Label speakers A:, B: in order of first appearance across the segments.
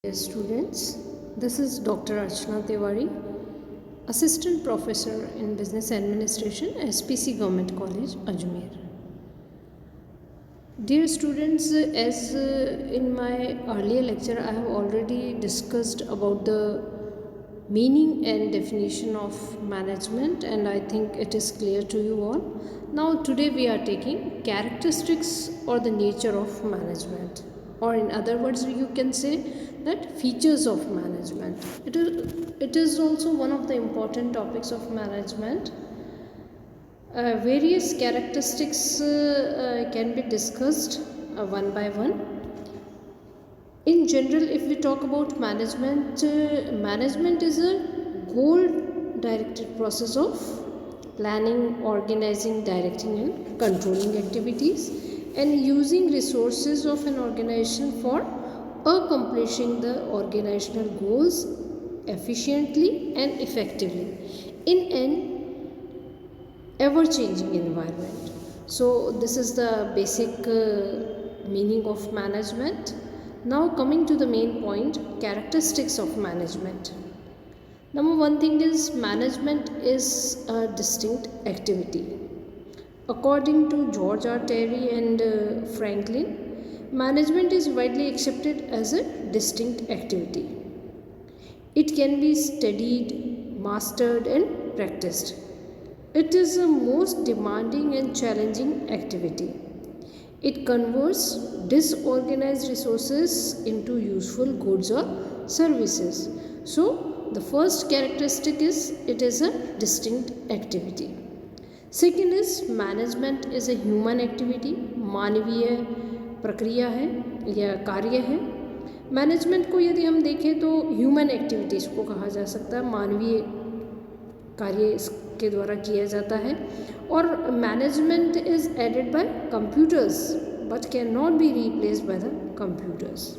A: Dear students, this is Dr. Archana Tiwari, Assistant Professor in Business Administration, SPC Government College, Ajmer. Dear students, as in my earlier lecture I have already discussed about the meaning and definition of management, and I think it is clear to you all. Now today we are taking characteristics or the nature of management, or in other words you can say that features of management. It is also one of the important topics of management. Various characteristics can be discussed one by one. In general, if we talk about management, management is a goal-directed process of planning, organizing, directing and controlling activities and using resources of an organization for accomplishing the organizational goals efficiently and effectively in an ever-changing environment. So this is the basic meaning of management. Now coming to the main point, characteristics of management. Number one thing is management is a distinct activity. According to George R. Terry and Franklin, management is widely accepted as a distinct activity. It can be studied, mastered and practiced. It is the most demanding and challenging activity. It converts disorganized resources into useful goods or services. So, the first characteristic is it is a distinct activity. Second is management is a human activity, मानवीय प्रक्रिया है या कार्य है. Management को यदि हम देखें तो ह्यूमन एक्टिविटीज़ को कहा जा सकता है, मानवीय कार्य इसके द्वारा किया जाता है. और management is aided by computers but can not be replaced by the computers.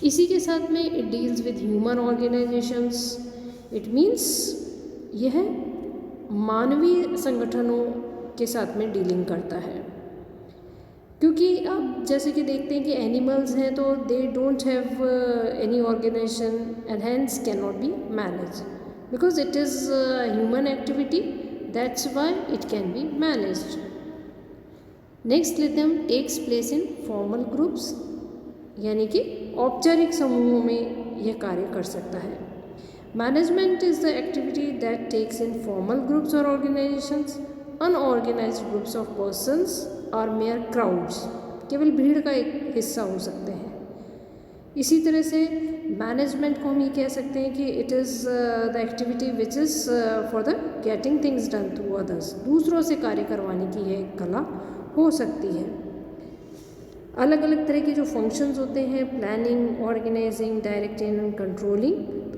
A: इसी के साथ में it deals with human organisations. It means यह मानवीय संगठनों के साथ में डीलिंग करता है, क्योंकि आप जैसे कि देखते हैं कि एनिमल्स हैं तो they don't have any organisation and hence can not be manage because it is a human activity, that's why it can be managed. Next लेते हम takes place in formal groups, यानी कि औपचारिक समूहों में यह कार्य कर सकता है. Management is the activity that takes in formal groups or organizations. Unorganized groups of persons or mere crowds केवल भीड़ का एक हिस्सा हो सकते हैं. इसी तरह से मैनेजमेंट को हम ये कह सकते हैं कि it is the activity which is for the getting things done through others. दूसरों से कार्य करवाने की यह कला हो सकती है. अलग अलग तरह के जो फंक्शंस होते हैं, planning, organising, directing and controlling,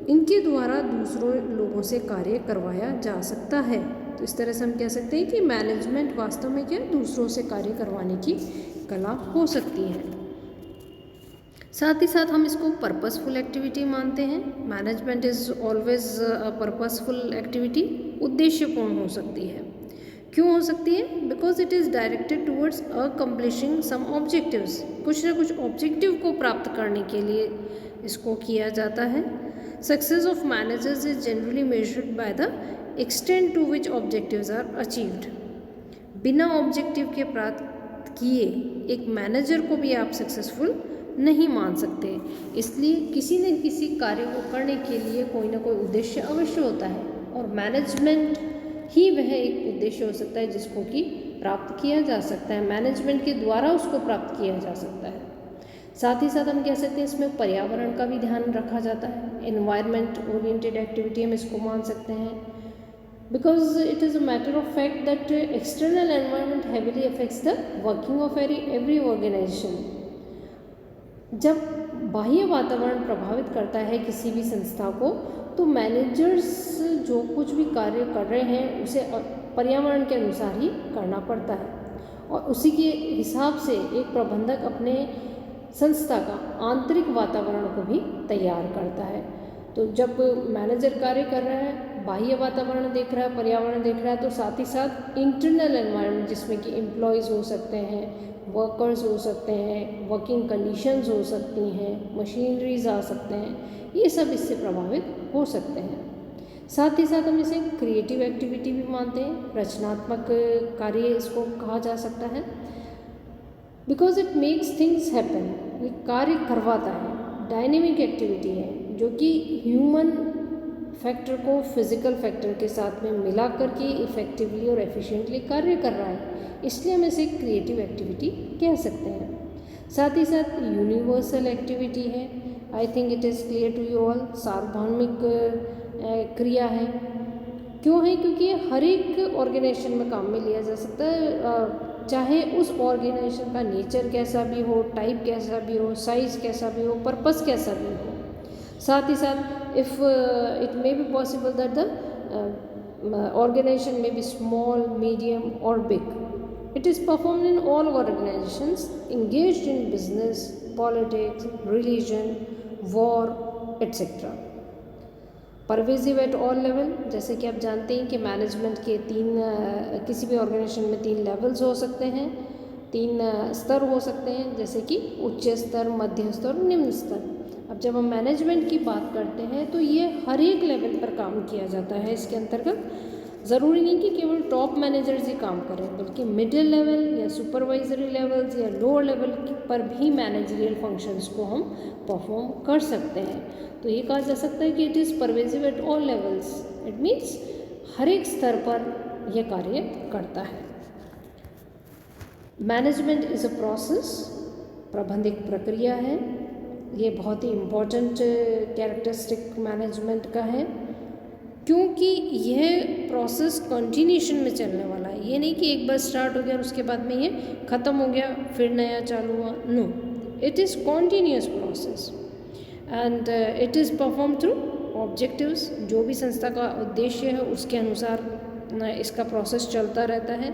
A: इनके द्वारा दूसरों लोगों से कार्य करवाया जा सकता है. तो इस तरह से हम कह सकते हैं कि मैनेजमेंट वास्तव में क्या दूसरों से कार्य करवाने की कला हो सकती है. साथ ही साथ हम इसको पर्पसफुल एक्टिविटी मानते हैं. Management is always a purposeful activity. उद्देश्यपूर्ण हो सकती है. क्यों हो सकती है? Because it is directed towards accomplishing some objectives. कुछ ना कुछ ऑब्जेक्टिव को प्राप्त करने के लिए इसको किया जाता है. Success of managers is generally measured by the extent to which objectives are achieved. बिना ऑब्जेक्टिव के प्राप्त किए एक मैनेजर को भी आप सक्सेसफुल नहीं मान सकते. इसलिए किसी न किसी कार्य को करने के लिए कोई ना कोई उद्देश्य अवश्य होता है, और मैनेजमेंट ही वह एक उद्देश्य हो सकता है जिसको कि प्राप्त किया जा सकता है. मैनेजमेंट के द्वारा उसको प्राप्त किया जा सकता है. साथ ही साथ हम कह सकते हैं इसमें पर्यावरण का भी ध्यान रखा जाता है. एनवायरनमेंट ओरिएंटेड एक्टिविटी हम इसको मान सकते हैं, because it is a matter of fact that external environment heavily affects the working of every organization. जब बाह्य वातावरण प्रभावित करता है किसी भी संस्था को, तो मैनेजर्स जो कुछ भी कार्य कर रहे हैं उसे पर्यावरण के अनुसार ही करना पड़ता है, और उसी के हिसाब से एक प्रबंधक अपने संस्था का आंतरिक वातावरण को भी तैयार करता है. तो जब मैनेजर कार्य कर रहा है बाह्य वातावरण देख रहा है, पर्यावरण देख रहा है, तो साथ ही साथ इंटरनल एनवायरनमेंट जिसमें कि एम्प्लॉयज़ हो सकते हैं, वर्कर्स हो सकते हैं, वर्किंग कंडीशंस हो सकती हैं, मशीनरीज आ सकते हैं, ये सब इससे प्रभावित हो सकते हैं। साथ ही साथ हम इसे क्रिएटिव एक्टिविटी भी मानते हैं, रचनात्मक कार्य इसको कहा जा सकता है, because it makes things happen, ये कार्य करवाता है। डायनेमिक एक्टिविटी है जो कि ह्यूमन फैक्टर को फिजिकल फैक्टर के साथ में मिला करके इफ़ेक्टिवली और एफिशिएंटली कार्य कर रहा है, इसलिए हम इसे क्रिएटिव एक्टिविटी कह सकते हैं। साथ ही साथ यूनिवर्सल एक्टिविटी है, I think it is clear to you all, सार्वभौमिक क्रिया है। क्यों है? क्योंकि ये हर एक ऑर्गेनाइजेशन में काम में लिया जा सकता है, चाहे उस ऑर्गेनाइजेशन का नेचर कैसा भी हो, टाइप कैसा भी हो, साइज़ कैसा भी हो, पर्पस कैसा भी हो। साथ ही साथ if it may be possible that the organization may be small, medium or big. It is performed in all organizations engaged in business, politics, religion, war, etc. Pervasive at all level, जैसे कि आप जानते हैं कि management के किसी भी organisation में 3 लेवल्स हो सकते हैं, 3 स्तर हो सकते हैं, जैसे कि उच्च स्तर, मध्य स्तर और निम्न स्तर। अब जब हम मैनेजमेंट की बात करते हैं तो ये हर एक लेवल पर काम किया जाता है। इसके अंतर्गत ज़रूरी नहीं कि केवल टॉप मैनेजर्स ही काम करें, बल्कि मिडिल लेवल या सुपरवाइजरी लेवल्स या लोअर लेवल पर भी मैनेजरियल फंक्शंस को हम परफॉर्म कर सकते हैं। तो ये कहा जा सकता है कि it is pervasive at all levels, it means हर एक स्तर पर यह कार्य करता है। मैनेजमेंट इज़ अ प्रोसेस, प्रबंध एक प्रक्रिया है। ये बहुत ही इम्पॉर्टेंट कैरेक्टरिस्टिक मैनेजमेंट का है, क्योंकि यह प्रोसेस कंटिन्यूशन में चलने वाला है। ये नहीं कि एक बार स्टार्ट हो गया और उसके बाद में ये ख़त्म हो गया फिर नया चालू हुआ, no, it is continuous process and it is perform through objectives. जो भी संस्था का उद्देश्य है उसके अनुसार इसका प्रोसेस चलता रहता है।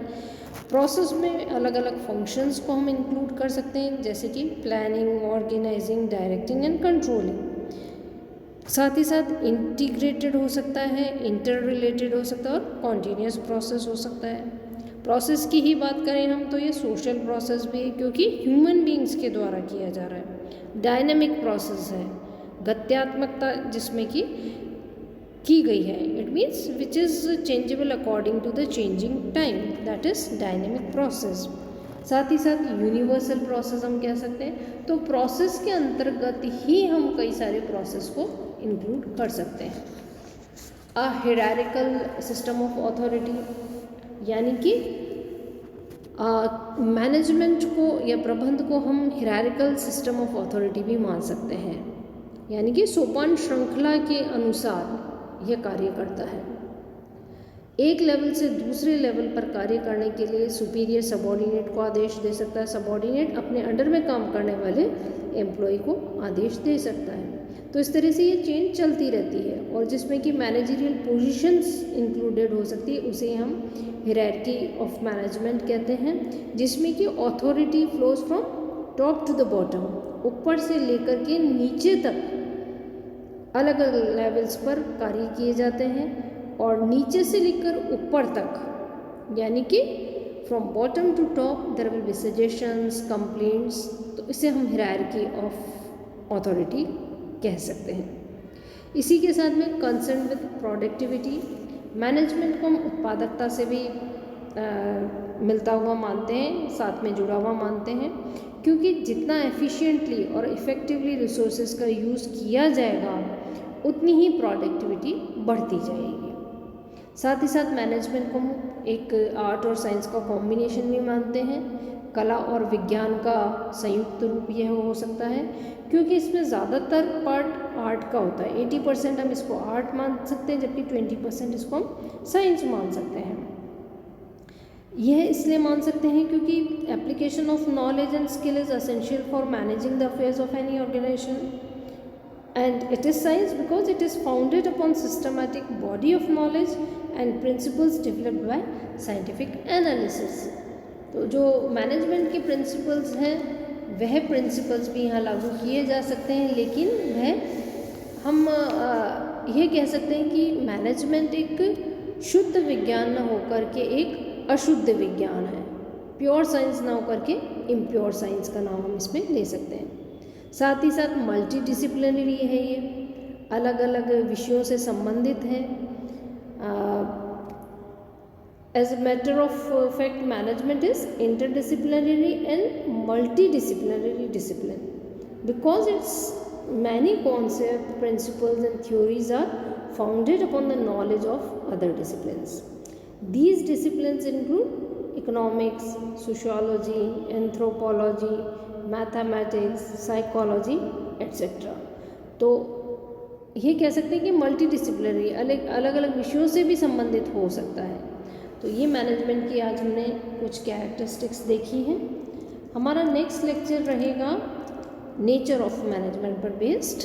A: प्रोसेस में अलग अलग फंक्शंस को हम इंक्लूड कर सकते हैं, जैसे कि planning, organising, directing and controlling. साथ ही साथ इंटीग्रेटेड हो सकता है, इंटर रिलेटेड हो सकता है और कॉन्टीन्यूस प्रोसेस हो सकता है। प्रोसेस की ही बात करें हम तो ये सोशल प्रोसेस भी है, क्योंकि ह्यूमन बीइंग्स के द्वारा किया जा रहा है। डायनेमिक प्रोसेस है, गत्यात्मकता जिसमें की गई है, it means which is changeable according to the changing time, that is dynamic process. साथ ही साथ यूनिवर्सल प्रोसेस हम कह सकते हैं। तो प्रोसेस के अंतर्गत ही हम कई सारे प्रोसेस को इंक्लूड कर सकते हैं। अ हायरार्किकल सिस्टम ऑफ अथॉरिटी, यानी कि मैनेजमेंट को या प्रबंध को हम हायरार्किकल सिस्टम ऑफ अथॉरिटी भी मान सकते हैं, यानी कि सोपान श्रृंखला के अनुसार यह कार्य करता है। एक लेवल से दूसरे लेवल पर कार्य करने के लिए सुपीरियर सबॉर्डिनेट को आदेश दे सकता है, सबॉर्डिनेट अपने अंडर में काम करने वाले एम्प्लॉय को आदेश दे सकता है। तो इस तरह से ये चेंज चलती रहती है, और जिसमें कि मैनेजरियल पोजीशंस इंक्लूडेड हो सकती है, उसे हम हायरार्की ऑफ मैनेजमेंट कहते हैं, जिसमें कि authority flows from top to the bottom, ऊपर से लेकर के नीचे तक अलग अलग लेवल्स पर कार्य किए जाते हैं, और नीचे से लेकर ऊपर तक, यानी कि from bottom to top there will be suggestions, complaints. तो इसे हम हायरार्की ऑफ अथॉरिटी कह सकते हैं। इसी के साथ में कंसर्न विद प्रोडक्टिविटी, मैनेजमेंट को हम उत्पादकता से भी मिलता हुआ मानते हैं, साथ में जुड़ा हुआ मानते हैं, क्योंकि जितना एफिशिएंटली और इफ़ेक्टिवली रिसोर्सेज का यूज़ किया जाएगा उतनी ही प्रोडक्टिविटी बढ़ती जाएगी। साथ ही साथ मैनेजमेंट को हम एक आर्ट और साइंस का कॉम्बिनेशन भी मानते हैं, कला और विज्ञान का संयुक्त रूप यह हो सकता है, क्योंकि इसमें ज़्यादातर पार्ट आर्ट का होता है। 80% हम इसको आर्ट मान सकते हैं, जबकि 20% इसको हम साइंस मान सकते हैं। यह इसलिए मान सकते हैं क्योंकि application of knowledge and skill is essential for managing the affairs of any organisation, and it is science because it is founded upon systematic body of knowledge and principles developed by scientific analysis। तो जो management के principles हैं वह principles भी यहाँ लागू किए जा सकते हैं, लेकिन वह हम ये कह सकते हैं कि मैनेजमेंट एक शुद्ध विज्ञान न होकर के एक अशुद्ध विज्ञान है, प्योर साइंस ना होकर के इम्प्योर साइंस का नाम हम इसमें ले सकते हैं। साथ ही साथ मल्टी डिसिप्लिनरी है, ये अलग अलग विषयों से संबंधित है। As a matter of fact management is interdisciplinary and multidisciplinary discipline because its many concepts, principles and theories are founded upon the knowledge of other disciplines. These disciplines include economics, sociology, anthropology, mathematics, psychology, etc. तो ये कह सकते हैं कि multi disciplinary अलग अलग विषयों से भी संबंधित हो सकता है। तो ये मैनेजमेंट की आज हमने कुछ कैरेक्टरिस्टिक्स देखी हैं। हमारा नेक्स्ट लेक्चर रहेगा नेचर ऑफ मैनेजमेंट पर बेस्ड।